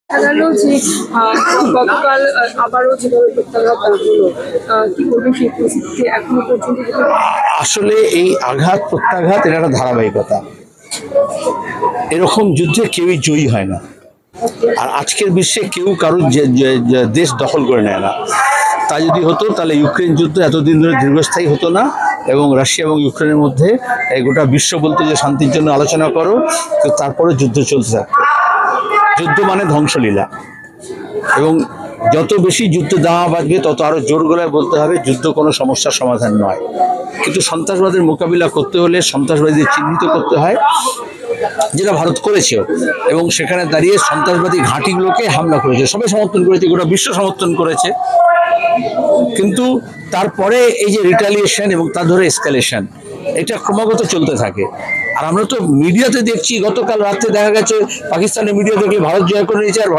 গেল যে গতকাল আবারও যেভাবে প্রত্যাঘাত হলো, কি বলবেন সেই পরিস্থিতি এখনো পর্যন্ত আসলে এই আঘাত প্রত্যাঘাত এটা একটা ধারাবাহিকতা। এরকম যুদ্ধে কেউই জয়ী হয় না, আর আজকের বিশ্বে কেউ কারোর দেশ দখল করে নেয় না। তা যদি হতো তাহলে ইউক্রেন যুদ্ধ এতদিন ধরে দীর্ঘস্থায়ী হতো না, এবং রাশিয়া এবং ইউক্রেনের মধ্যে গোটা বিশ্ব বলতো যে শান্তির জন্য আলোচনা করো, তো তারপরে যুদ্ধ চলতে থাকতো। যুদ্ধ মানে ধ্বংসলীলা, এবং যত বেশি যুদ্ধ দামা বাজবে তত আরো জোর গলায় বলতে হবে যুদ্ধ কোনো সমস্যার সমাধান নয়। কিন্তু সন্ত্রাসবাদের মোকাবিলা করতে হলে সন্ত্রাসবাদীদের চিহ্নিত করতে হয়, যেটা ভারত করেছেও, এবং সেখানে দাঁড়িয়ে সন্ত্রাসবাদী ঘাঁটিগুলোকে হামলা করেছে, সবাই সমর্থন করেছে, গোটা বিশ্ব সমর্থন করেছে। কিন্তু তারপরে এই যে রিটালিয়েশন এবং তার ধরে এসকালেশন, এটা ক্রমাগত চলতে থাকে। আর আমরা তো মিডিয়াতে দেখছি, গতকাল রাতে দেখা গেছে পাকিস্তানের মিডিয়া দেখলে ভারত জয় করে নিয়েছে, আর